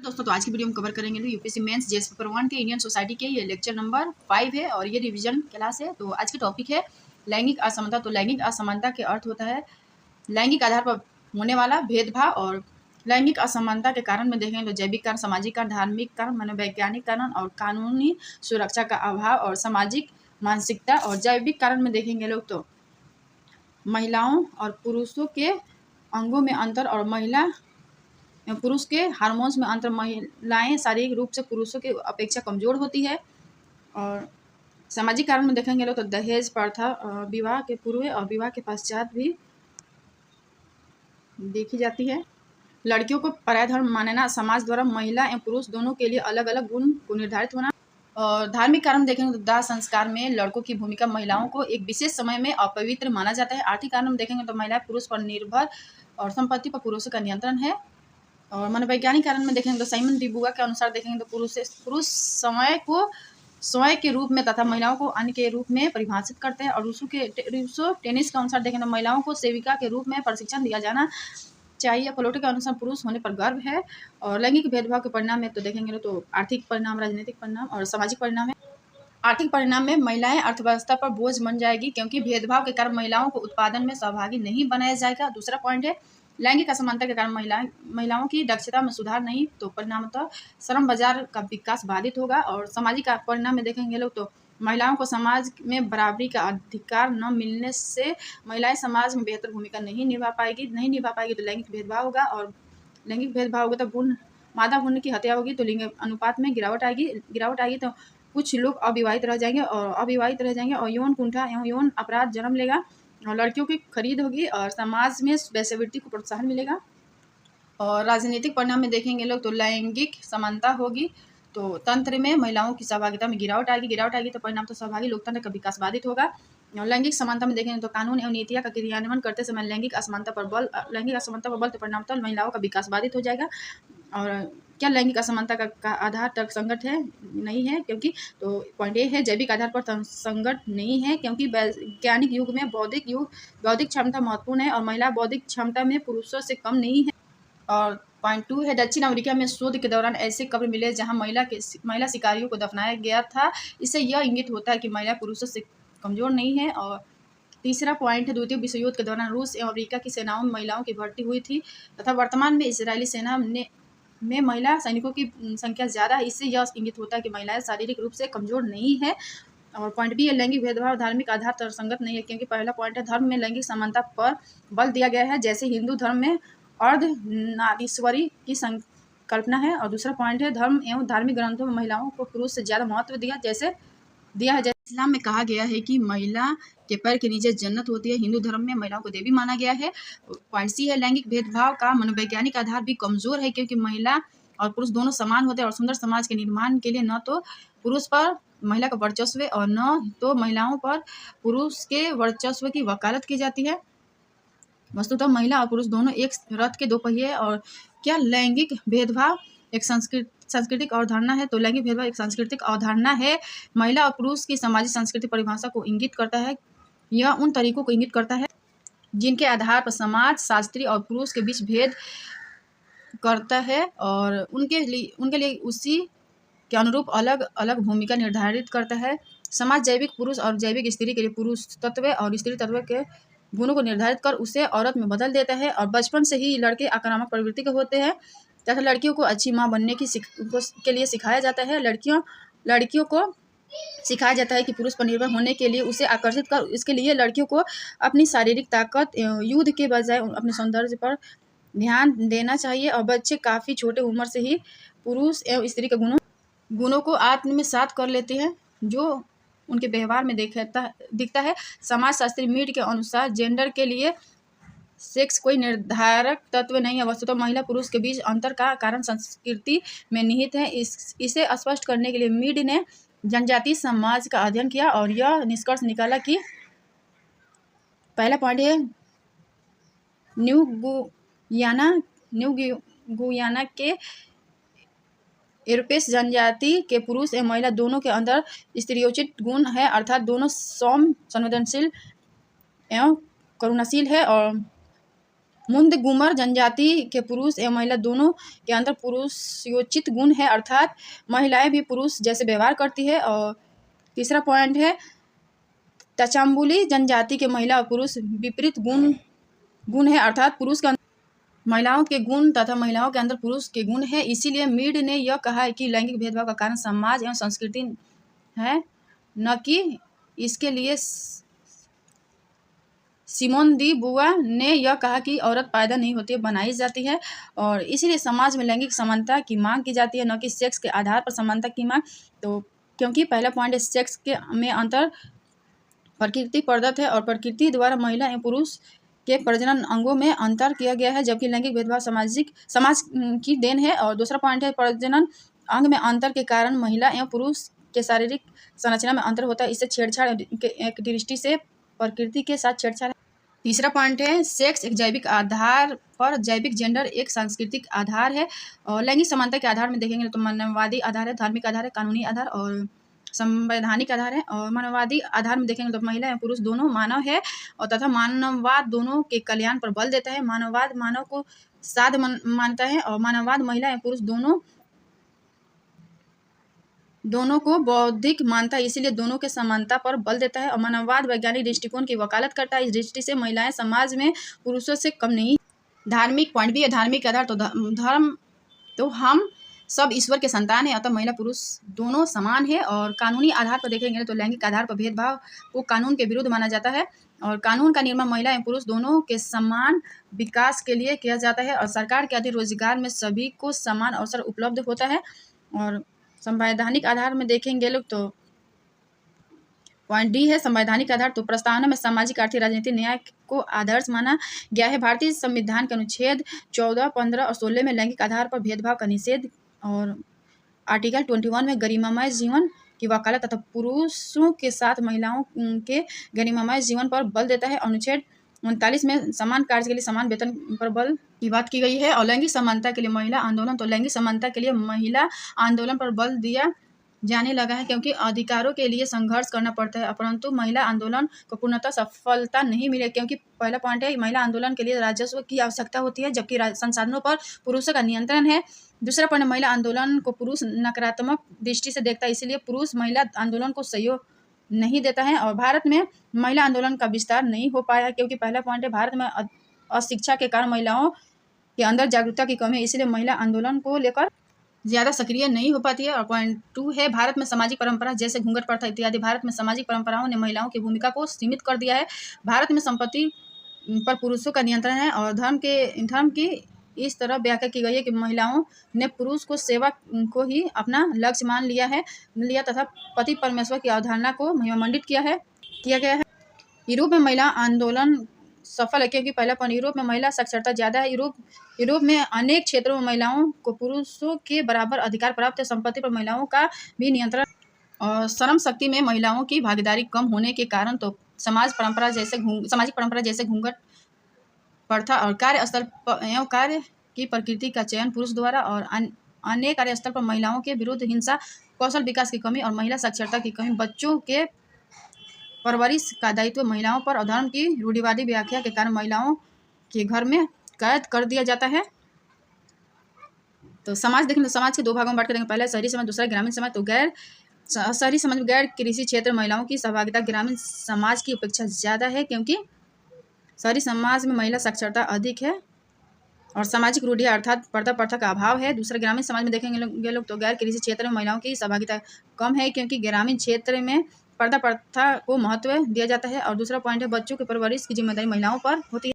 दोस्तों, तो आज की वीडियो में कवर करेंगे यूपीएससी मेंस जेएस पेपर 1 के इंडियन सोसाइटी के ये लेक्चर नंबर 5 है और ये रिवीजन क्लास है। तो आज की टॉपिक है लैंगिक असमानता। तो लैंगिक असमानता के अर्थ होता है लैंगिक आधार पर होने वाला भेदभाव। और लैंगिक असमानता के कारण में देखेंगे तो जैविक कारण, सामाजिक कारण, धार्मिक कारण, मनोवैज्ञानिक कारण और कानूनी सुरक्षा का अभाव और सामाजिक मानसिकता। और जैविक कारण में देखेंगे लोग तो महिलाओं और पुरुषों के अंगों में अंतर और पुरुष के हार्मोन्स में अंतर। महिलाएं शारीरिक रूप से पुरुषों की अपेक्षा कमजोर होती है। और सामाजिक कारण में देखेंगे लोग तो दहेज प्रथा विवाह के पूर्व और विवाह के पश्चात भी देखी जाती है। लड़कियों को पराया धर्म मानना, समाज द्वारा महिला एवं पुरुष दोनों के लिए अलग अलग गुण को निर्धारित होना। और धार्मिक कारण देखेंगे तो दाह संस्कार में लड़कों की भूमिका महिलाओं को एक विशेष समय में अपवित्र माना जाता है। आर्थिक कारण में देखेंगे तो महिला पुरुष पर निर्भर और संपत्ति पर पुरुषों का नियंत्रण है। और मनोवैज्ञानिक कारण में देखेंगे तो साइमन डी बुआ के अनुसार देखेंगे तो पुरुष समय के रूप में तथा महिलाओं को अन्य के रूप में परिभाषित करते हैं। और रूसो टेनिस के अनुसार देखेंगे तो महिलाओं को सेविका के रूप में प्रशिक्षण दिया जाना चाहिए। प्लोटो के अनुसार पुरुष होने पर गर्व है। और लैंगिक भेदभाव के परिणाम में तो देखेंगे तो आर्थिक परिणाम, राजनीतिक परिणाम और सामाजिक परिणाम है। आर्थिक परिणाम में महिलाएं अर्थव्यवस्था पर बोझ बन जाएगी क्योंकि भेदभाव के कारण महिलाओं को उत्पादन में सहभागी नहीं बनाया जाएगा। दूसरा पॉइंट है लैंगिक असमानता के कारण महिलाओं की दक्षता में सुधार नहीं, तो परिणामतः श्रम बाजार का विकास बाधित होगा। और सामाजिक परिणाम में देखेंगे लोग तो महिलाओं को समाज में बराबरी का अधिकार न मिलने से महिलाएं समाज में बेहतर भूमिका नहीं निभा पाएगी तो लैंगिक भेदभाव होगा। और लैंगिक भेदभाव होगा तो मादा भ्रूण की हत्या होगी, तो लिंग अनुपात में गिरावट आएगी तो कुछ लोग अविवाहित रह जाएंगे और यौन कुंठा एवं यौन अपराध जन्म लेगा। और लड़कियों की खरीद होगी और समाज में वैश्यवृत्ति को प्रोत्साहन मिलेगा। और राजनीतिक परिणाम में देखेंगे लोग तो लैंगिक समानता होगी तो तंत्र में महिलाओं की सहभागिता में गिरावट आएगी तो परिणाम तो सहभागी लोकतंत्र का विकास बाधित होगा। और लैंगिक समानता में देखेंगे तो कानून एवं नीतियां का क्रियान्वयन करते समय लैंगिक असमानता पर बल तो परिणाम तो महिलाओं का विकास बाधित हो जाएगा। और क्या लैंगिक असमानता का आधार तर्क संगत है? नहीं है, क्योंकि तो पॉइंट ए है जैविक आधार पर संगत नहीं है क्योंकि वैज्ञानिक युग में बौद्धिक क्षमता महत्वपूर्ण है और महिला बौद्धिक क्षमता में पुरुषों से कम नहीं है। और पॉइंट 2 है दक्षिण अमेरिका में शोध के दौरान ऐसे कब्र मिले जहां महिला शिकारियों को दफनाया गया था। इससे यह इंगित होता है कि महिला पुरुषों से कमजोर नहीं है। और तीसरा पॉइंट है द्वितीय विश्व युद्ध के दौरान रूस एवं अमेरिका की सेनाओं में महिलाओं की भर्ती हुई थी तथा वर्तमान में इजरायली सेना में महिला सैनिकों की संख्या ज़्यादा है। इससे यह इंगित होता है कि महिलाएं शारीरिक रूप से कमजोर नहीं है। और पॉइंट बी है लैंगिक भेदभाव धार्मिक आधार पर संगत नहीं है क्योंकि पहला पॉइंट है धर्म में लैंगिक समानता पर बल दिया गया है, जैसे हिंदू धर्म में अर्धनारीश्वरी की संकल्पना है। और दूसरा पॉइंट है धर्म एवं धार्मिक ग्रंथों में महिलाओं को पुरुष से ज़्यादा महत्व दिया है। जैसे इस्लाम में कहा गया है कि महिला के पैर के नीचे जन्नत होती है। हिंदू धर्म में महिलाओं को देवी माना गया है। पॉइंट सी है लैंगिक भेदभाव का मनोवैज्ञानिक आधार भी कमजोर है क्योंकि महिला और पुरुष दोनों समान होते हैं और सुंदर समाज के निर्माण के लिए न तो पुरुष पर महिला का वर्चस्व और न तो महिलाओं पर पुरुष के वर्चस्व की वकालत की जाती है। वस्तुतः महिला और पुरुष दोनों एक रथ के दो पहिए। और क्या लैंगिक भेदभाव एक सांस्कृतिक अवधारणा है? तो लैंगिक भेदभाव एक सांस्कृतिक अवधारणा है। महिला और पुरुष की सामाजिक सांस्कृतिक परिभाषा को इंगित करता है। यह उन तरीकों को इंगित करता है जिनके आधार पर समाज शास्त्री और पुरुष के बीच भेद करता है और उनके लिए उसी के अनुरूप अलग अलग भूमिका निर्धारित करता है। समाज जैविक पुरुष और जैविक स्त्री के लिए पुरुष तत्व और स्त्री तत्व के गुणों को निर्धारित कर उसे औरत में बदल देता है। और बचपन से ही लड़के आक्रामक प्रवृत्ति के होते हैं तथा लड़कियों को अच्छी माँ बनने के लिए सिखाया जाता है। लड़कियों को सिखाया जाता है कि पुरुष पर निर्भर होने के लिए उसे आकर्षित कर इसके लिए लड़कियों को अपनी शारीरिक ताकत युद्ध के बजाय अपने सौंदर्य पर ध्यान देना चाहिए। और बच्चे काफ़ी छोटे उम्र से ही पुरुष एवं स्त्री के गुणों को आत्मसात कर लेते हैं जो उनके व्यवहार में दिखता है। समाज शास्त्री मीड के अनुसार जेंडर के लिए सेक्स कोई निर्धारक तत्व नहीं है। वस्तुतः महिला पुरुष के बीच अंतर का कारण संस्कृति में निहित है। इसे स्पष्ट करने के लिए मीड ने जनजातीय समाज का अध्ययन किया और यह निष्कर्ष निकाला कि पहला पॉइंट है न्यू गुयाना के यूरोपीय जनजाति के पुरुष एवं महिला दोनों के अंदर स्टीरियोचित गुण है, अर्थात दोनों सौम्य, संवेदनशील एवं करुणाशील है। और मुंद गुमर जनजाति के पुरुष एवं महिला दोनों के अंदर पुरुषोचित गुण है, अर्थात महिलाएं भी पुरुष जैसे व्यवहार करती है। और तीसरा पॉइंट है तचाम्बुली जनजाति के महिला और पुरुष विपरीत गुण है, अर्थात पुरुष के महिलाओं के गुण तथा महिलाओं के अंदर पुरुष के गुण है। इसीलिए मीड ने यह कहा है कि लैंगिक भेदभाव का कारण समाज एवं संस्कृति है, न कि इसके लिए। सिमोन दी बुआ ने यह कहा कि औरत पैदा नहीं होती है, बनाई जाती है, और इसीलिए समाज में लैंगिक समानता की मांग की जाती है, न कि सेक्स के आधार पर समानता की मांग। तो क्योंकि पहला पॉइंट है सेक्स के में अंतर प्रकृति प्रदत्त है और प्रकृति द्वारा महिला एवं पुरुष के प्रजनन अंगों में अंतर किया गया है, जबकि लैंगिक भेदभाव समाज की देन है। और दूसरा पॉइंट है प्रजनन अंग में अंतर के कारण महिला एवं पुरुष के शारीरिक संरचना में अंतर होता है, इससे छेड़छाड़ एक दृष्टि से प्रकृति के साथ छेड़छाड़। तीसरा पॉइंट है सेक्स एक जैविक आधार पर, जैविक जेंडर एक सांस्कृतिक आधार है। और लैंगिक समानता के आधार में देखेंगे तो मानववादी आधार है, धार्मिक आधार है, कानूनी आधार और संवैधानिक आधार है। और मानववादी आधार में देखेंगे तो महिला एवं पुरुष दोनों मानव है और तथा मानववाद दोनों के कल्याण पर बल देता है। मानववाद मानव को साध मानता है और मानववाद महिला एवं पुरुष दोनों को बौद्धिक मानता है, इसीलिए दोनों के समानता पर बल देता है। और मानववाद वैज्ञानिक दृष्टिकोण की वकालत करता है, इस दृष्टि से महिलाएं समाज में पुरुषों से कम नहीं। धार्मिक पॉइंट भी है, धार्मिक आधार तो धर्म तो हम सब ईश्वर के संतान है, अतः महिला पुरुष दोनों समान है। और कानूनी आधार पर देखेंगे तो लैंगिक आधार पर भेदभाव को कानून के विरुद्ध माना जाता है और कानून का निर्माण महिला एवं पुरुष दोनों के समान विकास के लिए किया जाता है और सरकार के अधीन रोजगार में सभी को समान अवसर उपलब्ध होता है। और संवैधानिक आधार में देखेंगे लोग तो पॉइंट डी है संवैधानिक आधार, तो प्रस्तावना में सामाजिक आर्थिक राजनीतिक न्याय को आदर्श माना गया है। भारतीय संविधान के अनुच्छेद 14, 15 और 16 में लैंगिक आधार पर भेदभाव का निषेध और आर्टिकल 21 में गरिमामय जीवन की वकालत तथा पुरुषों के साथ महिलाओं के गरिमामय जीवन पर बल देता है। अनुच्छेद 39 में समान कार्य के लिए समान वेतन पर बल की बात की गई है। और लैंगिक समानता के लिए महिला आंदोलन, तो लैंगिक समानता के लिए महिला आंदोलन पर बल दिया जाने लगा है क्योंकि अधिकारों के लिए संघर्ष करना पड़ता है, परंतु महिला आंदोलन को पूर्णतः सफलता नहीं मिली क्योंकि पहला पॉइंट है महिला आंदोलन के लिए राजस्व की आवश्यकता होती है, जबकि संसाधनों पर पुरुषों का नियंत्रण है। दूसरा पॉइंट, महिला आंदोलन को पुरुष नकारात्मक दृष्टि से देखता है, इसलिए पुरुष महिला आंदोलन को सहयोग नहीं देता है। और भारत में महिला आंदोलन का विस्तार नहीं हो पाया क्योंकि पहला पॉइंट है भारत में अशिक्षा के कारण महिलाओं के अंदर जागरूकता की कमी है, इसलिए महिला आंदोलन को लेकर ज़्यादा सक्रिय नहीं हो पाती है। और पॉइंट 2 है भारत में सामाजिक परंपरा जैसे घूंघट प्रथा इत्यादि, भारत में सामाजिक परंपराओं ने महिलाओं की भूमिका को सीमित कर दिया है। भारत में संपत्ति पर पुरुषों का नियंत्रण है और धर्म की इस तरह व्याख्या की गई है कि महिलाओं ने पुरुष को सेवा को ही अपना लक्ष्य मान लिया तथा पति परमेश्वर की अवधारणा को महिमामंडित किया गया है। यूरोप में महिला आंदोलन सफल है क्योंकि पहला पॉइंट यूरोप में महिला साक्षरता ज़्यादा है। यूरोप में अनेक क्षेत्रों में महिलाओं को पुरुषों के बराबर अधिकार प्राप्त है। संपत्ति पर महिलाओं का भी नियंत्रण और श्रम शक्ति में महिलाओं की भागीदारी कम होने के कारण तो सामाजिक परंपरा जैसे घूंघट प्रथा और कार्यस्थल एवं कार्य की प्रकृति का चयन पुरुष द्वारा और अनेक कार्यस्थल पर महिलाओं के विरुद्ध हिंसा, कौशल विकास की कमी और महिला साक्षरता की कमी, बच्चों के परवरिश का दायित्व महिलाओं पर और धर्म की रूढ़िवादी व्याख्या के कारण महिलाओं के घर में कैद कर दिया जाता है। तो समाज देखेंगे, समाज के दो भागों में बांट करेंगे, पहला शहरी समाज, दूसरा ग्रामीण समाज। तो शहरी समाज में गैर कृषि क्षेत्र महिलाओं की सहभागिता ग्रामीण समाज की अपेक्षा ज़्यादा है क्योंकि शहरी समाज में महिला साक्षरता अधिक है और सामाजिक रूढ़ियाँ अर्थात पर्दा प्रथा का अभाव है। दूसरा ग्रामीण समाज में देखेंगे लोग तो गैर कृषि क्षेत्र में महिलाओं की सहभागिता कम है क्योंकि ग्रामीण क्षेत्र में पर्दा प्रथा को महत्व दिया जाता है। और दूसरा पॉइंट है बच्चों के परवरिश की जिम्मेदारी महिलाओं पर होती है।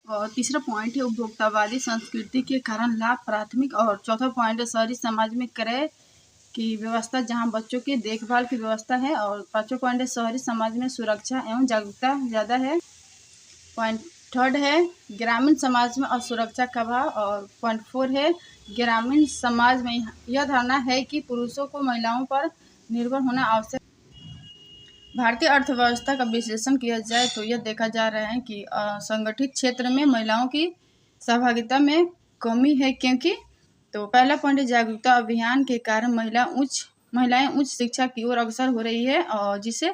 और तीसरा पॉइंट है उपभोक्तावादी संस्कृति के कारण लाभ प्राथमिक। और चौथा पॉइंट है शहरी समाज में क्रय की व्यवस्था जहां बच्चों की देखभाल की व्यवस्था है। और पांचवा पॉइंट है शहरी समाज में सुरक्षा एवं जागरूकता ज़्यादा है। पॉइंट थर्ड है ग्रामीण समाज में असुरक्षा का भाव। और पॉइंट 4 है ग्रामीण समाज में यह धारणा है कि पुरुषों को महिलाओं पर निर्भर होना आवश्यक। भारतीय अर्थव्यवस्था का विश्लेषण किया जाए तो यह देखा जा रहा है कि असंगठित क्षेत्र में महिलाओं की सहभागिता में कमी है क्योंकि तो पहला पॉइंट जागरूकता अभियान के कारण महिलाएं उच्च शिक्षा की ओर अग्रसर हो रही है और जिससे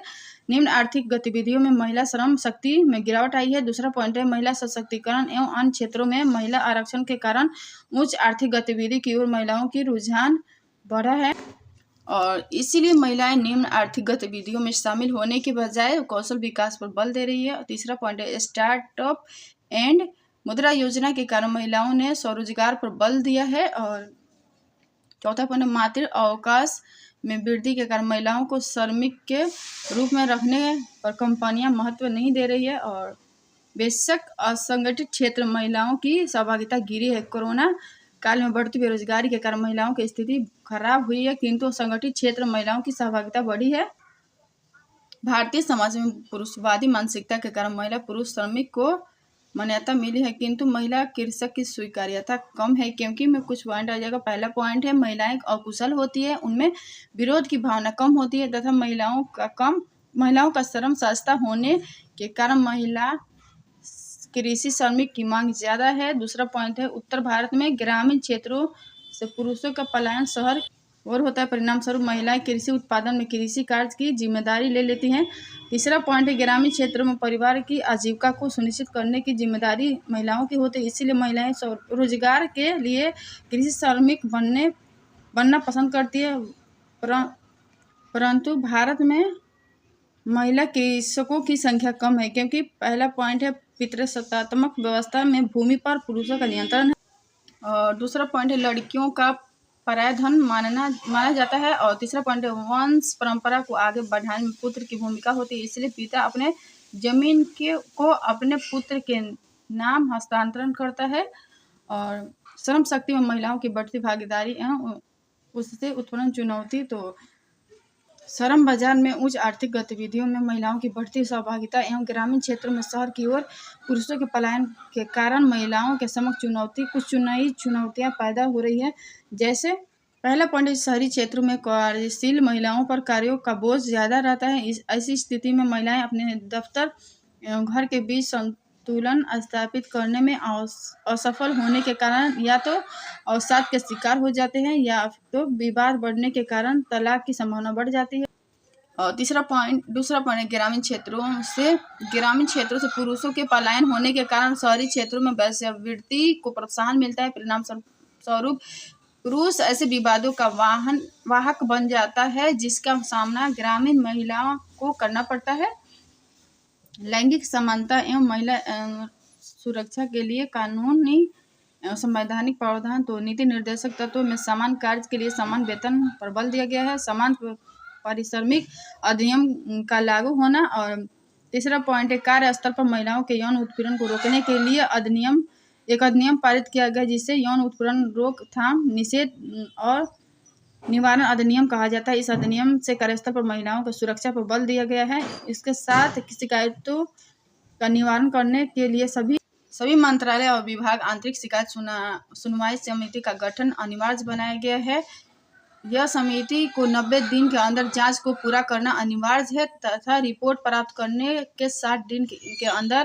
निम्न आर्थिक गतिविधियों में महिला श्रम शक्ति में गिरावट आई है। दूसरा पॉइंट है महिला सशक्तिकरण एवं अन्य क्षेत्रों में महिला आरक्षण के कारण उच्च आर्थिक गतिविधि की ओर महिलाओं की रुझान बढ़ा है और इसीलिए महिलाएं निम्न आर्थिक गतिविधियों में शामिल होने के बजाय कौशल विकास पर बल दे रही है। तीसरा पॉइंट है स्टार्टअप एंड मुद्रा योजना के कारण महिलाओं ने स्वरोजगार पर बल दिया है। और चौथा पॉइंट है मातृ अवकाश में वृद्धि के कारण महिलाओं को श्रमिक के रूप में रखने पर कंपनियां महत्व नहीं दे रही है और बेशक असंगठित क्षेत्र महिलाओं की सहभागिता गिरी है। कोरोना काल में बढ़ती बेरोजगारी के कारण महिलाओं की स्थिति खराब हुई है, किंतु संगठित क्षेत्र महिलाओं की सहभागिता बढ़ी है। भारतीय समाज में पुरुषवादी मानसिकता के कारण महिला पुरुष श्रमिक को मान्यता मिली है, किंतु महिला कृषक की स्वीकार्यता कम है। क्योंकि में कुछ पॉइंट आ जाएगा। पहला पॉइंट है महिलाएं अकुशल होती है, उनमें विरोध की भावना कम होती है तथा महिलाओं का श्रम सस्ता होने के कारण महिला कृषि श्रमिक की मांग ज़्यादा है। दूसरा पॉइंट है उत्तर भारत में ग्रामीण क्षेत्रों से पुरुषों का पलायन शहर और होता है, परिणाम स्वरूप महिलाएं कृषि उत्पादन में कृषि कार्य की जिम्मेदारी ले लेती हैं। तीसरा पॉइंट है ग्रामीण क्षेत्रों में परिवार की आजीविका को सुनिश्चित करने की जिम्मेदारी महिलाओं की होती है, इसीलिए महिलाएं रोजगार के लिए कृषि श्रमिक बनना पसंद करती है। परंतु भारत में महिला कृषकों की संख्या कम है, क्योंकि पहला पॉइंट है पितृसत्तात्मक व्यवस्था में भूमि पर पुरुषों का नियंत्रण है और दूसरा पॉइंट है लड़कियों का पराया धन माना जाता है और तीसरा पॉइंट है वंश परंपरा को आगे बढ़ाने में पुत्र की भूमिका होती है, इसलिए पिता अपने जमीन को अपने पुत्र के नाम हस्तांतरण करता है। और श्रम शक्ति में महिलाओं की बढ़ती भागीदारी एवं उससे उत्पन्न चुनौती, तो श्रम बाजार में उच्च आर्थिक गतिविधियों में महिलाओं की बढ़ती सहभागिता एवं ग्रामीण क्षेत्रों में शहर की ओर पुरुषों के पलायन के कारण महिलाओं के समक्ष कुछ नई चुनौतियां पैदा हो रही है। जैसे पहला पॉइंट शहरी क्षेत्रों में कार्यशील महिलाओं पर कार्यों का बोझ ज़्यादा रहता है। ऐसी स्थिति में महिलाएं अपने दफ्तर एवं घर के बीच संतुलन स्थापित करने में असफल होने के कारण या तो अवसाद के शिकार हो जाते हैं या तो विवाद बढ़ने के कारण तलाक की संभावना बढ़ जाती है। और दूसरा पॉइंट है ग्रामीण क्षेत्रों से पुरुषों के पलायन होने के कारण शहरी क्षेत्रों में वेश्यावृत्ति को प्रोत्साहन मिलता है, परिणाम स्वरूप पुरुष ऐसे विवादों का वाहक बन जाता है जिसका सामना ग्रामीण महिलाओं को करना पड़ता है। लैंगिक समानता एवं महिला सुरक्षा के लिए कानूनी एवं संवैधानिक प्रावधान, तो नीति निर्देशक तत्वों में समान कार्य के लिए समान वेतन पर बल दिया गया है, समान पारिश्रमिक अधिनियम का लागू होना। और तीसरा पॉइंट है कार्यस्थल पर महिलाओं के यौन उत्पीड़न को रोकने के लिए एक अधिनियम पारित किया गया जिसे यौन उत्पीड़न रोकथाम निषेध और निवारण अधिनियम कहा जाता है। इस अधिनियम से कार्यस्थल पर महिलाओं की सुरक्षा पर बल दिया गया है। इसके साथ शिकायतों का निवारण करने के लिए सभी मंत्रालय और विभाग आंतरिक शिकायत सुनवाई समिति का गठन अनिवार्य बनाया गया है। यह समिति को 90 दिन के अंदर जांच को पूरा करना अनिवार्य है तथा रिपोर्ट प्राप्त करने के 60 दिन के अंदर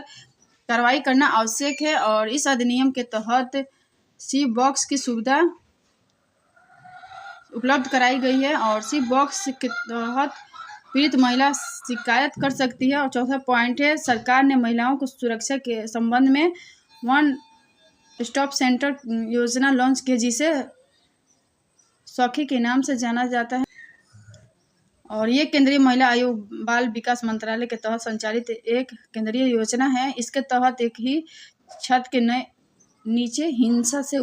कार्रवाई करना आवश्यक है। और इस अधिनियम के तहत सी बॉक्स की सुविधा उपलब्ध कराई गई है और सी बॉक्स के तहत पीड़ित महिला शिकायत कर सकती है। और चौथा पॉइंट है सरकार ने महिलाओं को सुरक्षा के संबंध में वन स्टॉप सेंटर योजना लॉन्च की, जिसे सखी के नाम से जाना जाता है और ये केंद्रीय महिला आयोग बाल विकास मंत्रालय के तहत संचालित एक केंद्रीय योजना है। इसके तहत एक ही छत के नीचे हिंसा से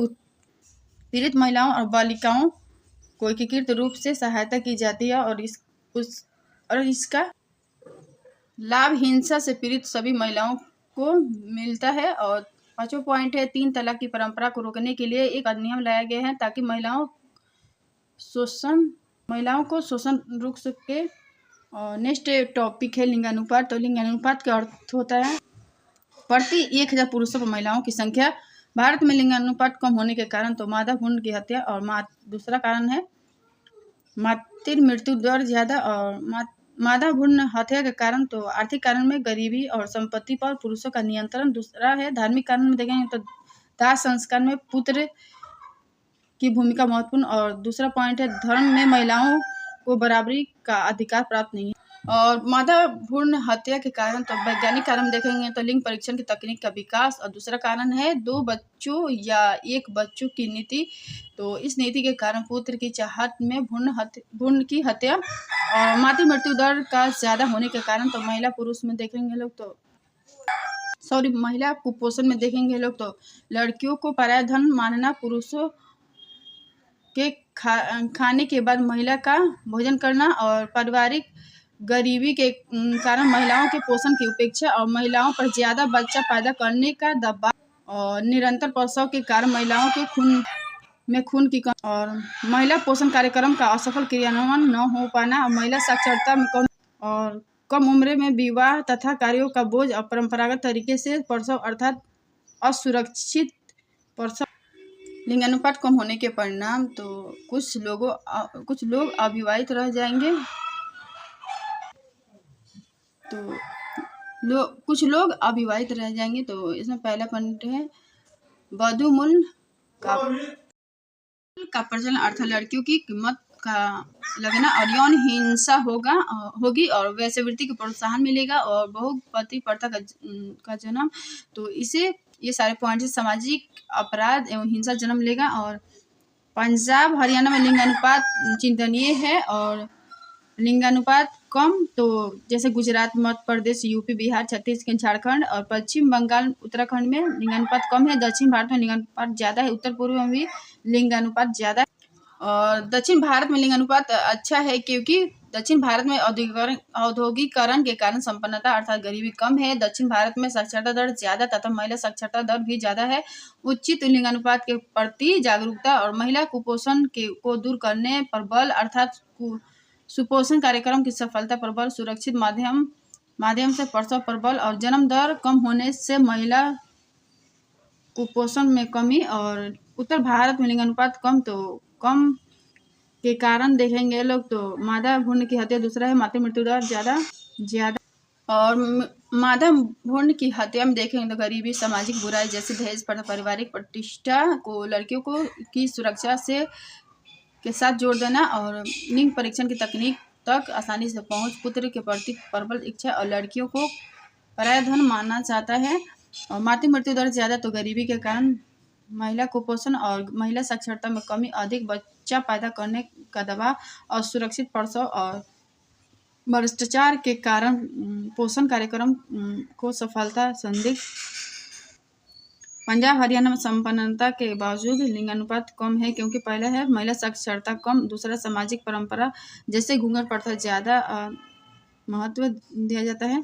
पीड़ित महिलाओं और बालिकाओं को एकीकृत रूप से सहायता की जाती है और इसका लाभ हिंसा से पीड़ित सभी महिलाओं को मिलता है। और पांचवा पॉइंट है 3 तलाक की परंपरा को रोकने के लिए एक अधिनियम लाया गया है ताकि महिलाओं को शोषण रुक सके। और नेक्स्ट टॉपिक है लिंगानुपात। तो लिंगानुपात का अर्थ होता है प्रति 1000 पुरुषों पर महिलाओं की संख्या। भारत में लिंगानुपात कम होने के कारण तो मादा भ्रूण की हत्या और दूसरा कारण है मातृ मृत्यु दर ज़्यादा और मादा भ्रूण हत्या के कारण तो आर्थिक कारण में गरीबी और संपत्ति पर पुरुषों का नियंत्रण। दूसरा है धार्मिक कारण में देखेंगे तो दाह संस्कार में पुत्र की भूमिका महत्वपूर्ण। और दूसरा पॉइंट है धर्म में महिलाओं को बराबरी का अधिकार प्राप्त नहीं है। और मादा भ्रूण हत्या के कारण तो वैज्ञानिक कारण देखेंगे तो लिंग परीक्षण की तकनीक का विकास, और दूसरा कारण है 2 बच्चों या 1 बच्चों की नीति। तो इस नीति के कारण पुत्र की चाहत में भ्रूण की हत्या और मातृ मृत्यु दर का ज़्यादा होने के कारण तो महिला पुरुष में देखेंगे लोग तो महिला कुपोषण में देखेंगे लोग तो लड़कियों को पराया धन मानना, पुरुषों के खाने के बाद महिला का भोजन करना, और पारिवारिक गरीबी के कारण महिलाओं के पोषण की उपेक्षा और महिलाओं पर ज़्यादा बच्चा पैदा करने का दबाव, और निरंतर प्रसव के कारण महिलाओं के खून की कमी, और महिला पोषण कार्यक्रम का असफल क्रियान्वयन न हो पाना, और महिला साक्षरता में कम उम्र में विवाह तथा कार्यों का बोझ, और परंपरागत तरीके से प्रसव अर्थात असुरक्षित प्रसव, लिंगानुपात कम होने के परिणाम तो कुछ लोग अविवाहित रह जाएंगे। कुछ लोग अविवाहित रह जाएंगे। तो इसमें पहला पॉइंट है वधू मूल्य का प्रचलन, अर्थ लड़कियों की कीमत का लगना, और यौन हिंसा होगी, और वैश्यवृत्ति को प्रोत्साहन मिलेगा, और बहुपति प्रथा का जन्म। तो ये सारे पॉइंट सामाजिक अपराध एवं हिंसा जन्म लेगा। और पंजाब हरियाणा में लिंगानुपात चिंतनीय है, और लिंगानुपात कम तो जैसे गुजरात, मध्य प्रदेश, यूपी, बिहार, छत्तीसगढ़, झारखंड और पश्चिम बंगाल, उत्तराखंड में लिंगानुपात कम है। दक्षिण भारत में लिंगानुपात ज़्यादा है, उत्तर पूर्व में भी लिंगानुपात ज़्यादा है। और दक्षिण भारत में लिंगानुपात अच्छा है क्योंकि दक्षिण भारत में औद्योगिकरण के कारण संपन्नता अर्थात गरीबी कम है। दक्षिण भारत में साक्षरता दर ज़्यादा तथा महिला साक्षरता दर भी ज़्यादा है। उचित लिंगानुपात के प्रति जागरूकता और महिला कुपोषण को दूर करने पर बल, अर्थात सुपोषण कार्यक्रम की सफलता पर बल, सुरक्षित माध्यम से प्रसव पर बल, और जन्म दर कम होने से महिला कुपोषण में कमी। और उत्तर भारत में लिंगानुपात कम के कारण देखेंगे लोग तो मादा भ्रूण की हत्या, दूसरा है मातृ मृत्यु दर ज़्यादा। और मादा भ्रूण की हत्या में देखेंगे तो गरीबी, सामाजिक बुराई जैसे दहेज प्रथा, पारिवारिक प्रतिष्ठा को लड़कियों की सुरक्षा के साथ जोड़ देना, और लिंग परीक्षण की तकनीक तक आसानी से पहुंच, पुत्र के प्रति प्रबल इच्छा, और लड़कियों को पराया धन मानना चाहता है, और मातृ मृत्यु दर ज़्यादा तो गरीबी के कारण महिला कुपोषण और महिला साक्षरता में कमी, अधिक बच्चा पैदा करने का दबाव, और सुरक्षित प्रसव, और भ्रष्टाचार के कारण पोषण कार्यक्रम को सफलता संदिग्ध। पंजाब हरियाणा में संपन्नता के बावजूद लिंगानुपात कम है क्योंकि पहला है महिला साक्षरता कम, दूसरा सामाजिक परंपरा जैसे घूंघट प्रथा ज़्यादा महत्व दिया जाता है,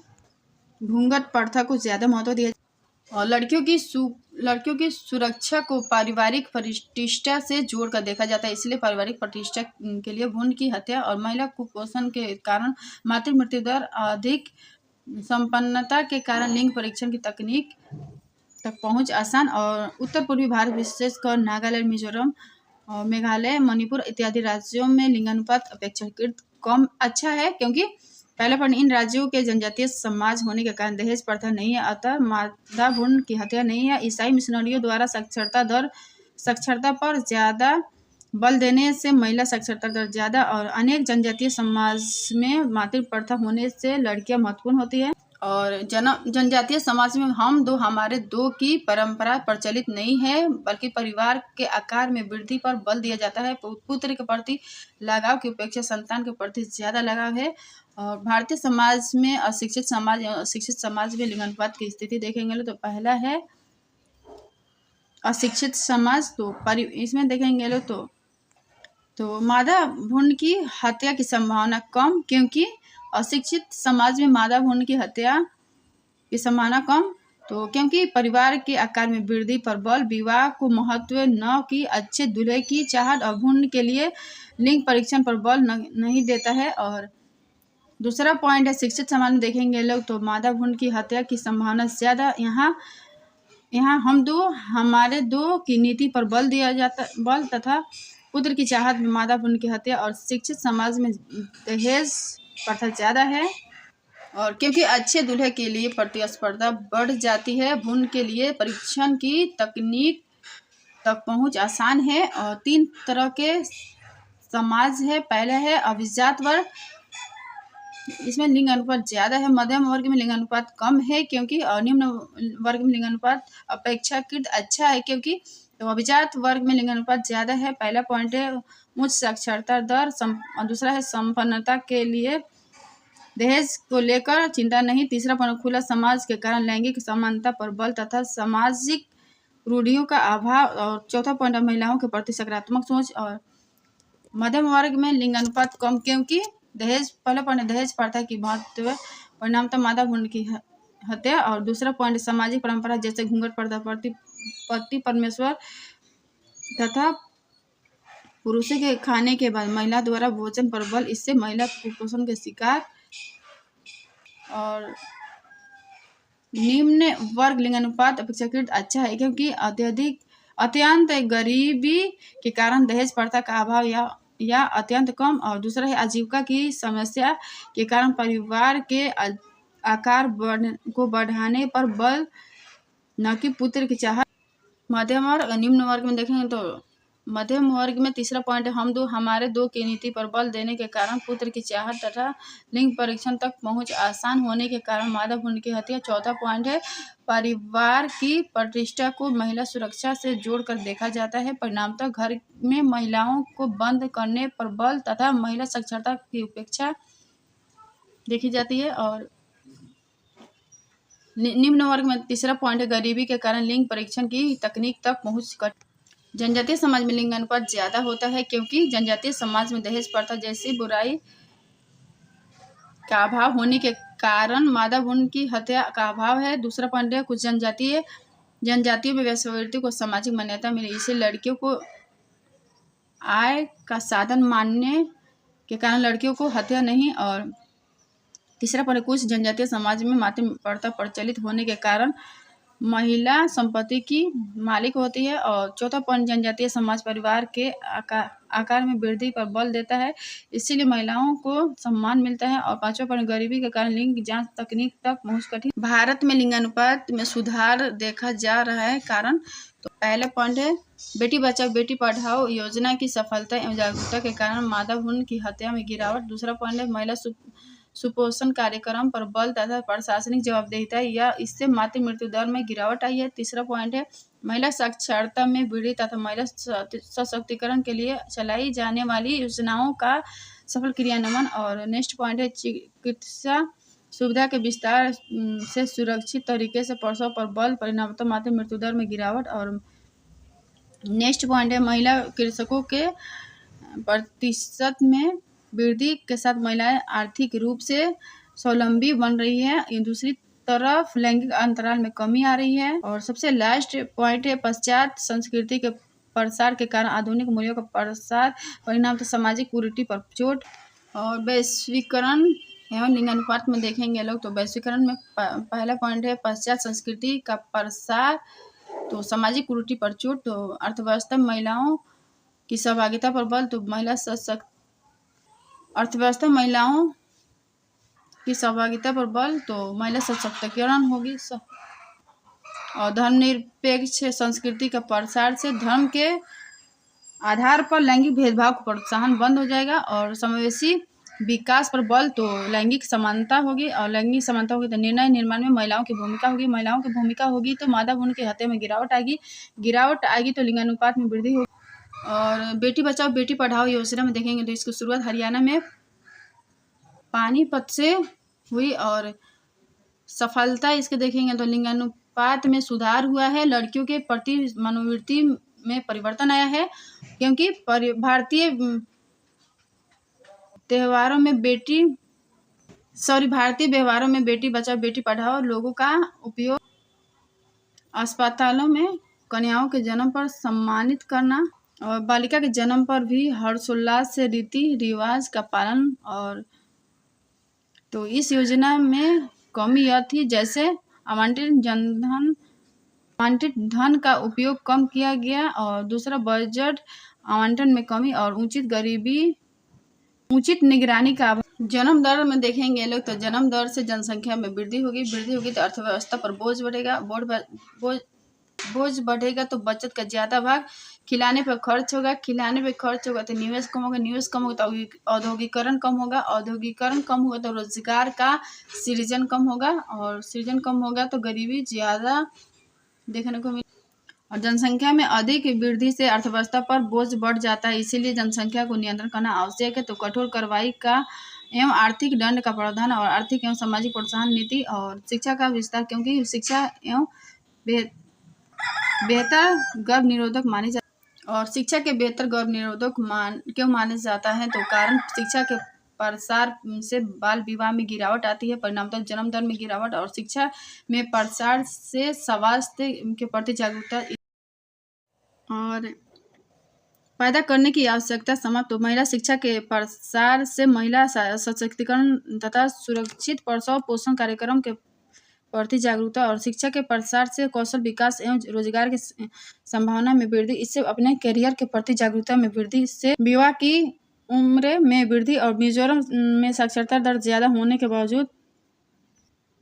घूंघट प्रथा को ज़्यादा महत्व दिया जाता है, और लड़कियों की सुरक्षा को पारिवारिक प्रतिष्ठा से जोड़कर देखा जाता है, इसलिए पारिवारिक प्रतिष्ठा के लिए भ्रूण की हत्या और महिला कुपोषण के कारण मातृ मृत्यु दर अधिक, संपन्नता के कारण लिंग परीक्षण की तकनीक तक पहुंच आसान, और उत्तर पूर्वी भारत विशेषकर नागालैंड, मिजोरम और मेघालय, मणिपुर इत्यादि राज्यों में लिंगानुपात अपेक्षाकृत कम अच्छा है क्योंकि पहले पर इन राज्यों के जनजातीय समाज होने के कारण दहेज प्रथा नहीं है, अतः मादा भ्रूण की हत्या नहीं है। ईसाई मिशनरियों द्वारा साक्षरता पर ज़्यादा बल देने से महिला साक्षरता दर ज़्यादा, और अनेक जनजातीय समाज में मातृ प्रथा होने से लड़कियां महत्वपूर्ण होती है, और जनजातीय समाज में हमारे दो की परंपरा प्रचलित नहीं है, बल्कि परिवार के आकार में वृद्धि पर बल दिया जाता है। पुत्र के प्रति लगाव की अपेक्षा संतान के प्रति ज़्यादा लगाव है। और भारतीय समाज में अशिक्षित समाज में लिंगानुपात की स्थिति देखेंगे तो पहला है अशिक्षित समाज, तो इसमें देखेंगे लोग तो मादा भ्रूण की हत्या की संभावना कम, क्योंकि अशिक्षित समाज में मादा भ्रूण की हत्या की संभावना कम, तो क्योंकि परिवार के आकार में वृद्धि पर बल, विवाह को महत्व न कि अच्छे दूल्हे की चाहत, और भ्रूण के लिए लिंग परीक्षण पर बल नहीं देता है। और दूसरा पॉइंट है शिक्षित समाज में देखेंगे लोग तो मादा भ्रूण की हत्या की संभावना ज़्यादा, यहाँ हमारे दो की नीति पर बल दिया जाता, बल तथा पुत्र की चाहत में मादा भ्रूण की हत्या, और शिक्षित समाज में दहेज प्रथा ज़्यादा है, और क्योंकि अच्छे दूल्हे के लिए प्रतिस्पर्धा बढ़ जाती है, भ्रूण के लिए परीक्षण की तकनीक तक पहुंच आसान है। और 3 तरह के समाज है, पहले है अभिजात वर्ग, इसमें लिंग अनुपात ज़्यादा है। मध्यम वर्ग में लिंग अनुपात कम है क्योंकि निम्न वर्ग में लिंग अनुपात अपेक्षाकृत अच्छा है क्योंकि तो अभिजात वर्ग में लिंग अनुपात ज़्यादा है। पहला पॉइंट है उच्च साक्षरता दर, दूसरा है संपन्नता के लिए दहेज को लेकर चिंता नहीं। तीसरा पॉइंट खुला समाज के कारण लैंगिक समानता पर बल तथा सामाजिक रूढ़ियों का अभाव। और चौथा पॉइंट है महिलाओं के प्रति सकारात्मक सोच। और मध्यम वर्ग में लिंग अनुपात कम क्योंकि दहेज, पहला पॉइंट दहेज प्रथा की महत्व परिणामतः माता भ्रूण की हत्या। और दूसरा पॉइंट सामाजिक परंपरा जैसे घूंघट प्रथा, पति परमेश्वर तथा पुरुषों के खाने के बाद महिला द्वारा भोजन पर बल, इससे महिला कुपोषण के शिकार। और निम्न वर्ग लिंग अनुपात अपेक्षाकृत अच्छा है क्योंकि अत्यंत गरीबी के कारण दहेज प्रथा का अभाव या अत्यंत कम। और दूसरा है आजीविका की समस्या के कारण परिवार के आकार को बढ़ाने पर बल, न कि पुत्र की चाहत। मध्यम वर्ग निम्न वर्ग में देखेंगे तो मध्यम वर्ग में तीसरा पॉइंट हमारे दो की नीति पर बल देने के कारण पुत्र की चाहत तथा लिंग परीक्षण तक पहुंच आसान होने के कारण मादा भ्रूण की हत्या। चौथा पॉइंट है परिवार की प्रतिष्ठा को महिला सुरक्षा से जोड़कर देखा जाता है। परिणामतः घर में महिलाओं को बंद करने पर बल तथा महिला साक्षरता की उपेक्षा देखी जाती है। और निम्न वर्ग में तीसरा पॉइंट है गरीबी के कारण लिंग परीक्षण की तकनीक तक पहुंच कर। जनजातीय समाज में लिंग अनुपात ज़्यादा होता है क्योंकि जनजातीय समाज में दहेज प्रथा जैसी बुराई का अभाव होने के कारण मादा भ्रूण की हत्या का अभाव है। दूसरा पॉइंट है कुछ जनजातियों में वेश्यावृत्ति को सामाजिक मान्यता मिली, इसे लड़कियों को आय का साधन मानने के कारण लड़कियों को हत्या नहीं। और तीसरा पॉइंट कुछ जनजातीय समाज में मातृ प्रथा प्रचलित होने के कारण महिला संपत्ति की मालिक होती है। और चौथा पॉइंट जनजातीय समाज परिवार के आकार में वृद्धि पर बल देता है, इसीलिए महिलाओं को सम्मान मिलता है। और पांचवा पॉइंट गरीबी के कारण लिंग जांच तकनीक तक पहुंच कठिन। भारत में लिंगानुपात में सुधार देखा जा रहा है कारण तो पहला पॉइंट है बेटी बचाओ बेटी पढ़ाओ योजना की सफलता एवं जागरूकता के कारण मादा भ्रूण की हत्या में गिरावट। दूसरा पॉइंट है महिला सुपोषण कार्यक्रम पर बल तथा प्रशासनिक जवाबदेहिता या इससे मातृ मृत्यु दर में गिरावट आई है। तीसरा पॉइंट है महिला साक्षरता में वृद्धि तथा महिला सशक्तिकरण के लिए चलाई जाने वाली योजनाओं का सफल क्रियान्वयन। और नेक्स्ट पॉइंट है चिकित्सा सुविधा के विस्तार से सुरक्षित तरीके से प्रसव पर बल, परिणामतः मातृ मृत्यु दर में गिरावट। और नेक्स्ट पॉइंट है महिला कृषकों के प्रतिशत में वृद्धि के साथ महिलाएं आर्थिक रूप से स्वावलंबी बन रही है। दूसरी तरफ लैंगिक अंतराल में कमी आ रही है। और सबसे लास्ट पॉइंट है पश्चात संस्कृति के प्रसार के कारण आधुनिक मूल्यों का प्रसार, परिणाम तो सामाजिक कुरीति पर चोट। और वैश्वीकरण एवं लिंगानुपात में देखेंगे लोग तो वैश्वीकरण में पहला पॉइंट है पश्चात संस्कृति का प्रसार, तो सामाजिक कुरीति पर चोट। तो अर्थव्यवस्था में महिलाओं की सहभागिता पर बल, तो अर्थव्यवस्था महिलाओं की सहभागिता पर बल, तो महिला सशक्तिकरण होगी। और धर्मनिरपेक्ष संस्कृति का प्रसार से धर्म के आधार पर लैंगिक भेदभाव को प्रोत्साहन बंद हो जाएगा। और समावेशी विकास पर बल, तो लैंगिक समानता होगी। और लैंगिक समानता होगी तो निर्णय निर्माण में महिलाओं की भूमिका होगी। महिलाओं की भूमिका होगी तो मादा भ्रूण की हत्या में गिरावट आएगी तो लिंगानुपात में वृद्धि होगी। और बेटी बचाओ बेटी पढ़ाओ योजना में देखेंगे तो इसकी शुरुआत हरियाणा में पानीपत से हुई और सफलता इसके देखेंगे तो लिंगानुपात में सुधार हुआ है, लड़कियों के प्रति मनोवृत्ति में परिवर्तन आया है क्योंकि भारतीय व्यवहारों में बेटी बचाओ बेटी पढ़ाओ लोगों का उपयोग अस्पतालों में कन्याओं के जन्म पर सम्मानित करना और बालिका के जन्म पर भी हर्षोल्लास से रीति रिवाज का पालन। और तो इस योजना में कमी यह थी जैसे आवंटित धन का उपयोग कम किया गया और दूसरा बजट आवंटन में कमी और उचित निगरानी का अभाव। जन्म दर में देखेंगे लोग तो जन्म दर से जनसंख्या में वृद्धि होगी तो अर्थव्यवस्था पर बोझ बढ़ेगा। बोझ बढ़ेगा तो बचत का ज़्यादा भाग खिलाने पर खर्च होगा, खिलाने पे खर्च होगा तो निवेश कम होगा, निवेश कम होगा तो औद्योगिकरण कम होगा, औद्योगिकरण कम होगा तो रोजगार का सृजन कम होगा, और सृजन कम होगा तो गरीबी ज़्यादा देखने को मिल। और जनसंख्या में अधिक वृद्धि से अर्थव्यवस्था पर बोझ बढ़ जाता है, इसीलिए जनसंख्या को नियंत्रण करना आवश्यक है। तो कठोर कार्रवाई का एवं आर्थिक दंड का प्रावधान और आर्थिक एवं सामाजिक प्रोत्साहन नीति और शिक्षा का विस्तार, क्योंकि शिक्षा एवं बेहतर गर्भ निरोधक मानी जा और शिक्षा के बेहतर गर्भ निरोधक क्यों माने जाता है, तो कारण शिक्षा के प्रसार से बाल विवाह में गिरावट आती है, परिणामतः जन्म दर में गिरावट, और शिक्षा में प्रसार से स्वास्थ्य के प्रति जागरूकता और पैदा करने की आवश्यकता समाप्त हो। महिला शिक्षा के प्रसार से महिला सशक्तिकरण तथा सुरक्षित प्रसव पोषण कार्यक्रम के प्रति जागरूकता, और शिक्षा के प्रसार से कौशल विकास एवं रोजगार की संभावना में वृद्धि, इससे अपने करियर के प्रति जागरूकता में वृद्धि, इससे विवाह की उम्र में वृद्धि, और मिजोरम में साक्षरता दर ज़्यादा होने के बावजूद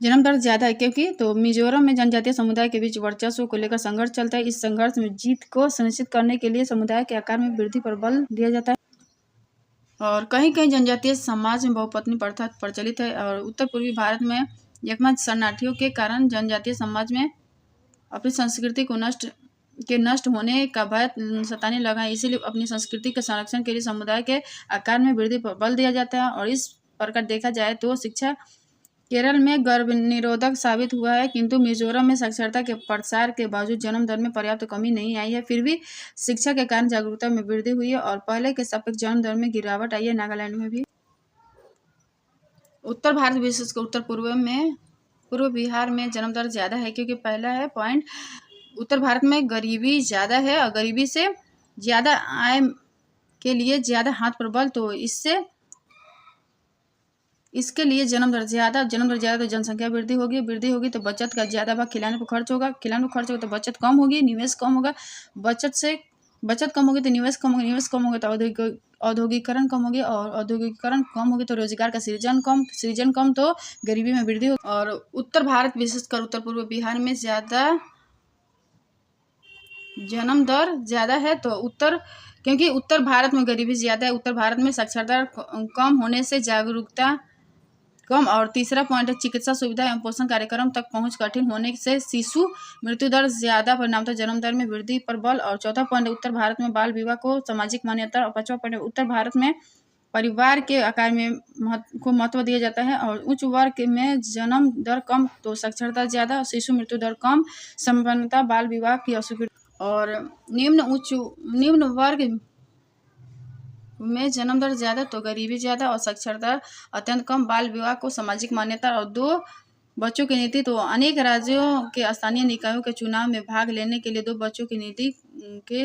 जन्म दर ज़्यादा है, क्योंकि तो मिजोरम में जनजातीय समुदाय के बीच वर्चस्व को लेकर संघर्ष चलता है। इस संघर्ष में जीत को सुनिश्चित करने के लिए समुदाय के आकार में वृद्धि पर बल दिया जाता है। और कहीं कहीं जनजातीय समाज में बहुपत्नी प्रथा प्रचलित है, और उत्तर पूर्वी भारत में एकमात्र शरणार्थियों के कारण जनजातीय समाज में अपनी संस्कृति को नष्ट होने का भय सताने लगा है। इसीलिए अपनी संस्कृति के संरक्षण के लिए समुदाय के आकार में वृद्धि पर बल दिया जाता है। और इस प्रकार देखा जाए तो शिक्षा केरल में गर्भ निरोधक साबित हुआ है, किंतु मिजोरम में साक्षरता के प्रसार के बावजूद जन्म दर में पर्याप्त कमी नहीं आई है। फिर भी शिक्षा के कारण जागरूकता में वृद्धि हुई है और पहले के सापेक्ष जन्म दर में गिरावट आई है। नागालैंड में भी। उत्तर भारत विशेषकर उत्तर पूर्व बिहार में जन्म दर ज़्यादा है, क्योंकि पहला है पॉइंट, उत्तर भारत में गरीबी ज़्यादा है, और गरीबी से ज़्यादा आय के लिए ज़्यादा हाथ पर बल, तो इसके लिए जन्म दर ज़्यादा तो जनसंख्या वृद्धि होगी तो बचत का ज़्यादा भाग खिलाने पर खर्च होगा तो बचत कम होगी, निवेश कम होगा, बचत कम होगी तो निवेश कम होगा तो औद्योगिकरण कम होगी, और औद्योगिकरण कम होगी तो रोजगार का सृजन कम तो गरीबी में वृद्धि होगी। और उत्तर भारत विशेषकर उत्तर पूर्व बिहार में ज़्यादा जन्म दर ज़्यादा है, तो क्योंकि उत्तर भारत में गरीबी ज़्यादा है, उत्तर भारत में साक्षरता कम होने से जागरूकता कम, और तीसरा पॉइंट है चिकित्सा सुविधा एवं पोषण कार्यक्रम तक पहुंच कठिन होने से शिशु मृत्यु दर ज़्यादा, परिणामतः जन्म दर में वृद्धि पर बल, और चौथा पॉइंट उत्तर भारत में बाल विवाह को सामाजिक मान्यता, और पांचवा पॉइंट उत्तर भारत में परिवार के आकार में को महत्व दिया जाता है, और उच्च वर्ग में जन्म दर कम तो साक्षरता ज़्यादा, शिशु मृत्यु दर कम, संपन्नता, बाल विवाह की अस्वीकृति, और निम्न वर्ग में जन्म दर ज़्यादा तो गरीबी ज़्यादा, और साक्षरता अत्यंत कम, बाल विवाह को सामाजिक मान्यता, और 2 बच्चों की नीति। तो अनेक राज्यों के स्थानीय निकायों के चुनाव में भाग लेने के लिए 2 बच्चों की नीति के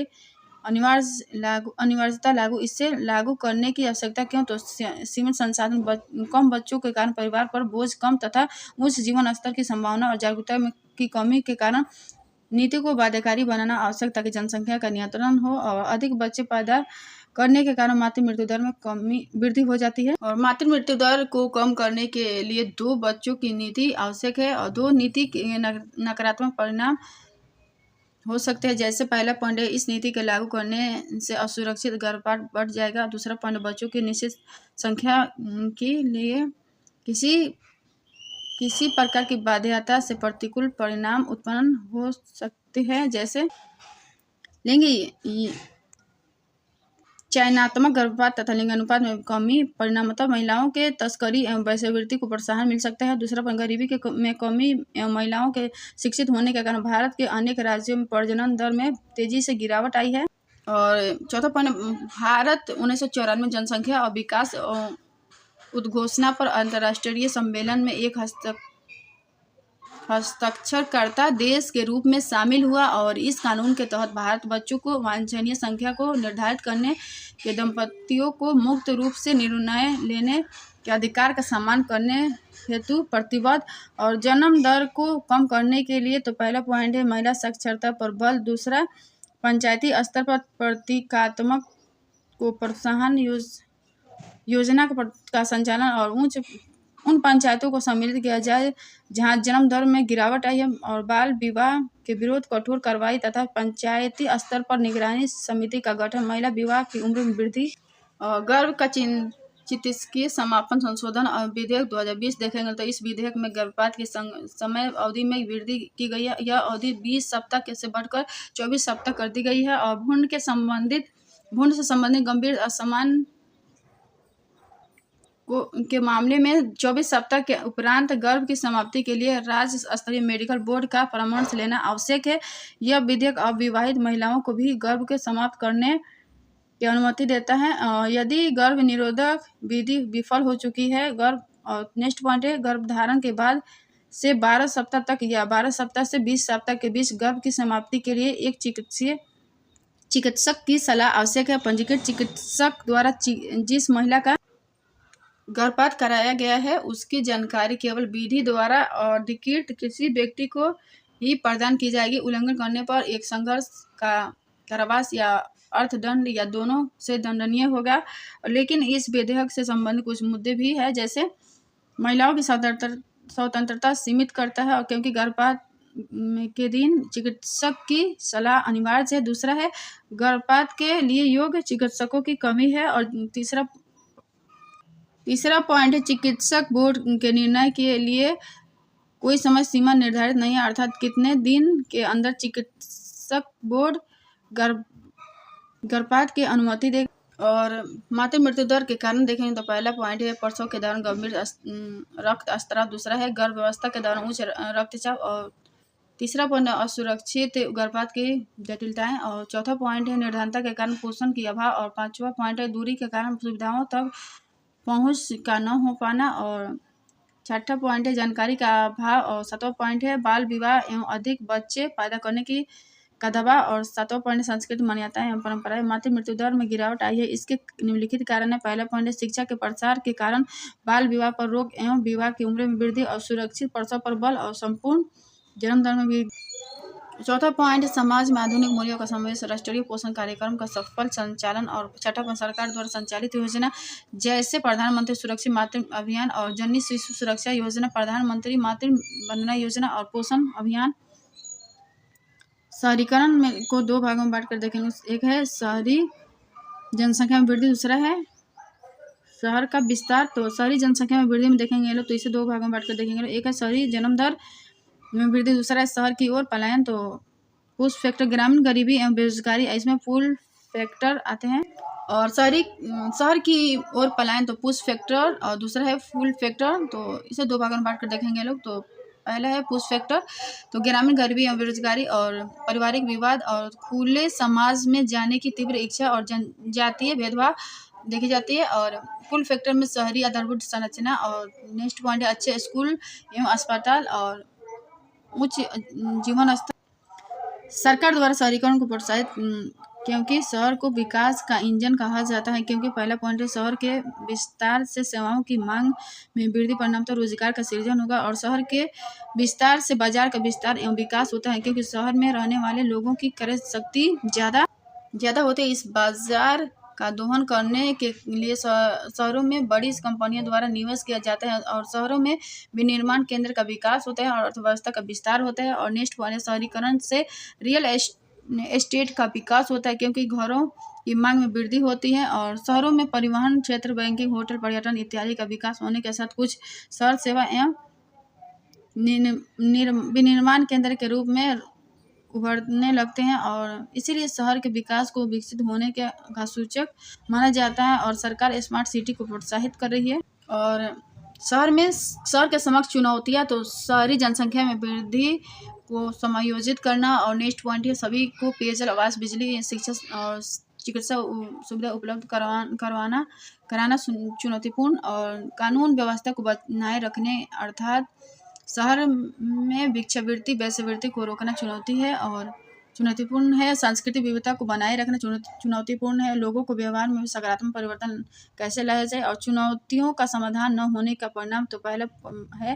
अनिवार्यता लागू, इसे लागू करने की आवश्यकता क्यों, तो सीमित संसाधन, कम बच्चों के कारण परिवार पर बोझ कम तथा उच्च जीवन स्तर की संभावना और जागरूकता की कमी के कारण नीति को बाध्यकारी बनाना आवश्यक, ताकि जनसंख्या का नियंत्रण हो, और अधिक बच्चे पैदा करने के कारण मातृ मृत्यु दर में वृद्धि हो जाती है। और मातृ मृत्यु दर को कम करने के लिए 2 बच्चों की नीति आवश्यक है, और 2 नीति के नकारात्मक परिणाम हो सकते हैं। जैसे पहला पॉइंट है, इस नीति के लागू करने से असुरक्षित गर्भपात बढ़ जाएगा। दूसरा पॉइंट, बच्चों की निश्चित संख्या के लिए किसी प्रकार की बाध्यता से प्रतिकूल परिणाम उत्पन्न हो सकते हैं, जैसे लिंग चयनात्मक गर्भपात तथा लिंगानुपात में कमी, परिणामतः महिलाओं के तस्करी एवं वैश्यावृत्ति को प्रोत्साहन मिल सकता है। दूसरा पॉइंट, गरीबी में कमी एवं महिलाओं के शिक्षित होने के कारण भारत के अनेक राज्यों में प्रजनन दर में तेजी से गिरावट आई है। और चौथा पॉइंट, भारत 1994 जनसंख्या और विकास उद्घोषणा पर अंतर्राष्ट्रीय सम्मेलन में एक हस्ताक्षरकर्ता देश के रूप में शामिल हुआ, और इस कानून के तहत भारत बच्चों को वांछनीय संख्या को निर्धारित करने के दंपतियों को मुक्त रूप से निर्णय लेने के अधिकार का सम्मान करने हेतु प्रतिबद्ध, और जन्म दर को कम करने के लिए तो पहला पॉइंट है महिला साक्षरता पर बल, दूसरा पंचायती स्तर पर प्रतीकात्मक को प्रोत्साहन योजना का संचालन, और उन पंचायतों को सम्मिलित किया जाए जहां जन्म दर में गिरावट आई है और बाल विवाह के विरोध कठोर कार्रवाई तथा पंचायती स्तर पर निगरानी समिति का गठन, महिला विवाह की उम्र में वृद्धि, गर्भ का चिकित्सकीय समापन संशोधन विधेयक 2020 देखेंगे तो इस विधेयक में गर्भपात की समय अवधि में वृद्धि की गई है। यह अवधि 20 सप्ताह से बढ़कर 24 सप्ताह कर दी गई है और भ्रूण से संबंधित गंभीर असमान के मामले में 24 सप्ताह के उपरांत गर्भ की समाप्ति के लिए राज्य स्तरीय मेडिकल बोर्ड का परामर्श लेना आवश्यक है। यह विधेयक अविवाहित महिलाओं को भी गर्भ के समाप्त करने की अनुमति देता है यदि गर्भ निरोधक विधि विफल हो चुकी है। नेक्स्ट पॉइंट है, गर्भधारण के बाद से 12 सप्ताह तक या 12 सप्ताह से 20 सप्ताह के बीच गर्भ की समाप्ति के लिए एक चिकित्सक की सलाह आवश्यक है। पंजीकृत चिकित्सक द्वारा जिस महिला का गर्भपात कराया गया है उसकी जानकारी केवल विधि द्वारा अधिकृत किसी व्यक्ति को ही प्रदान की जाएगी। उल्लंघन करने पर एक संघर्ष का कारावास या अर्थदंड या दोनों से दंडनीय होगा। लेकिन इस विधेयक से संबंधित कुछ मुद्दे भी है, जैसे महिलाओं की स्वतंत्रता सीमित करता है और क्योंकि गर्भपात के दिन चिकित्सक की सलाह अनिवार्य है। दूसरा है, गर्भपात के लिए योग्य चिकित्सकों की कमी है और तीसरा पॉइंट है, चिकित्सक बोर्ड के निर्णय के लिए कोई समय सीमा निर्धारित नहीं है, अर्थात कितने दिन के अंदर चिकित्सक बोर्ड गर्भपात की अनुमति दे। और मातृ मृत्यु दर के कारण देखेंगे तो पहला पॉइंट है, प्रसव के दौरान गंभीर रक्तस्राव। दूसरा है, गर्भावस्था के दौरान उच्च रक्तचाप। और तीसरा पॉइंट है, असुरक्षित गर्भपात की जटिलताएं। और चौथा पॉइंट है, निर्धनता के कारण पोषण की अभाव। और पांचवा पॉइंट है, दूरी के कारण सुविधाओं तक पहुंच का न हो पाना। और छठा पॉइंट है, जानकारी का अभाव। और सातवां पॉइंट है, बाल विवाह एवं अधिक बच्चे पैदा करने का दबाव। और सातवां पॉइंट, सांस्कृतिक मान्यताएं एवं परंपराएं। मातृ मृत्यु दर में गिरावट आई है, इसके निम्नलिखित कारण है। पहला पॉइंट है, शिक्षा के प्रसार के कारण बाल विवाह पर रोक एवं विवाह की उम्र में वृद्धि और सुरक्षित प्रसव पर बल और संपूर्ण जन्म दर में वृद्धि। चौथा पॉइंट, समाज में आधुनिक मूल्यों का समावेश, राष्ट्रीय पोषण कार्यक्रम का सफल संचालन। और छठा पॉइंट, सरकार द्वारा संचालित योजना जैसे प्रधानमंत्री सुरक्षित मातृ अभियान और जननी शिशु सुरक्षा योजना, प्रधानमंत्री मातृ वंदना योजना और पोषण अभियान। शहरीकरण में को दो भागों में बांटकर देखेंगे। एक है शहरी जनसंख्या में वृद्धि, दूसरा है शहर का विस्तार। तो शहरी जनसंख्या में वृद्धि में देखेंगे लोग तो इसे दो भागों में बांटकर देखेंगे। एक है शहरी जन्म दर में वृद्धि, दूसरा है शहर की ओर पलायन। तो पुश फैक्टर, ग्रामीण गरीबी एवं बेरोजगारी, इसमें पुल फैक्टर आते हैं। और शहर की ओर पलायन तो पुश फैक्टर और दूसरा है फुल फैक्टर। तो इसे दो भागों में बांट कर देखेंगे लोग। तो पहला है पुश फैक्टर, तो ग्रामीण गरीबी एवं बेरोजगारी और पारिवारिक विवाद और खुले समाज में जाने की तीव्र इच्छा और जनजातीय भेदभाव देखी जाती है। और फुल फैक्टर में शहरी आधारभूत संरचना। और नेक्स्ट पॉइंट है, अच्छे स्कूल एवं अस्पताल और उच्च जीवन स्तर। सरकार द्वारा शहरीकरण को प्रोत्साहित, क्योंकि शहर को विकास का इंजन कहा जाता है। क्योंकि पहला पॉइंट है, शहर के विस्तार से सेवाओं की मांग में वृद्धि, परिणामतः रोजगार का सृजन होगा। और शहर के विस्तार से बाजार का विस्तार एवं विकास होता है, क्योंकि शहर में रहने वाले लोगों की क्रय शक्ति ज़्यादा होती है। इस बाजार का दोहन करने के लिए शहरों में बड़ी कंपनियों द्वारा निवेश किया जाता है और शहरों में विनिर्माण केंद्र का विकास होता है और अर्थव्यवस्था का विस्तार होता है। और नेक्स्ट पॉइंट है, शहरीकरण से रियल एस्टेट का विकास होता है, क्योंकि घरों की मांग में वृद्धि होती है। और शहरों में परिवहन क्षेत्र, बैंकिंग, होटल, पर्यटन इत्यादि का विकास होने के साथ कुछ शहर सेवा एवं विनिर्माण केंद्र के रूप में उभरने लगते हैं। और इसीलिए शहर के विकास को विकसित होने का सूचक माना जाता है। और सरकार स्मार्ट सिटी को प्रोत्साहित कर रही है। और शहर के समक्ष चुनौतियां तो शहरी जनसंख्या में वृद्धि को समायोजित करना। और नेक्स्ट पॉइंट है, सभी को पेयजल, आवास, बिजली, शिक्षा और चिकित्सा सुविधा उपलब्ध कराना चुनौतीपूर्ण। और कानून व्यवस्था को बनाए रखने, अर्थात शहर में भिक्षावृत्ति, वेश्यावृत्ति को रोकना चुनौतीपूर्ण है। सांस्कृतिक विविधता को बनाए रखना चुनौतीपूर्ण है। लोगों को व्यवहार में सकारात्मक परिवर्तन कैसे लाया जाए। और चुनौतियों का समाधान न होने का परिणाम तो पहला है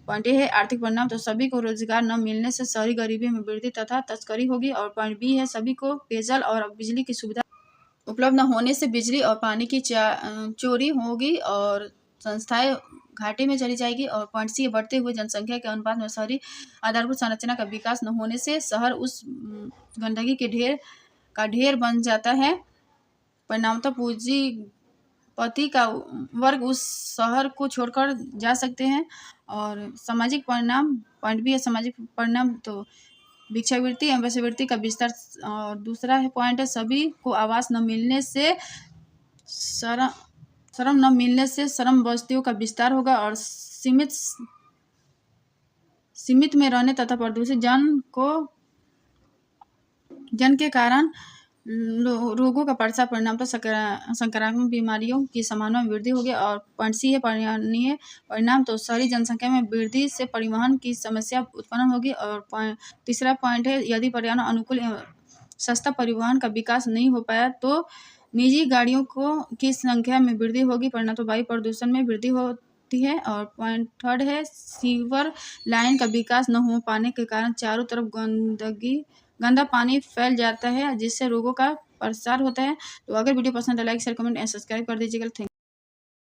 पॉइंट ए है, आर्थिक परिणाम तो सभी को रोजगार न मिलने से शहरी गरीबी में वृद्धि तथा तस्करी होगी। और पॉइंट बी है, सभी को पेयजल और बिजली की सुविधा उपलब्ध न होने से बिजली और पानी की चोरी होगी और संस्थाएं घाटे में चली जाएगी। और पॉइंट सी, बढ़ते हुए जनसंख्या के अनुपात में शहरी आधारभूत संरचना का विकास न होने से शहर उस गंदगी के ढेर बन जाता है। परिणामतः पूंजीपति का वर्ग उस शहर को छोड़कर जा सकते हैं। और सामाजिक परिणाम, पॉइंट बी है सामाजिक परिणाम, तो भिक्षावृत्ति एवं वेश्यावृत्ति का विस्तार। और दूसरा है पॉइंट है सभी को आवास न मिलने से श्रम न मिलने से श्रम बस्तियों का विस्तार होगा। और सीमित में रहने तथा प्रदूषित जन के कारण रोगों का प्रसार, परिणाम तो संक्रामक बीमारियों की संभावना में वृद्धि होगी। और पॉइंट सी है पर्यावरणीय परिणाम, तो शहरी जनसंख्या में वृद्धि से परिवहन की समस्या उत्पन्न होगी। और तीसरा पॉइंट है यदि पर्यावरण अनुकूल एवं सस्ता परिवहन का विकास नहीं हो पाया तो निजी गाड़ियों की संख्या में वृद्धि होगी, परिणाम तो वायु प्रदूषण में वृद्धि होती है। और पॉइंट थर्ड है सीवर लाइन का विकास न हो पाने के कारण चारों तरफ गंदा पानी फैल जाता है जिससे रोगों का प्रसार होता है। तो अगर वीडियो पसंद है like share comment and subscribe कर दीजिएगा। थैंक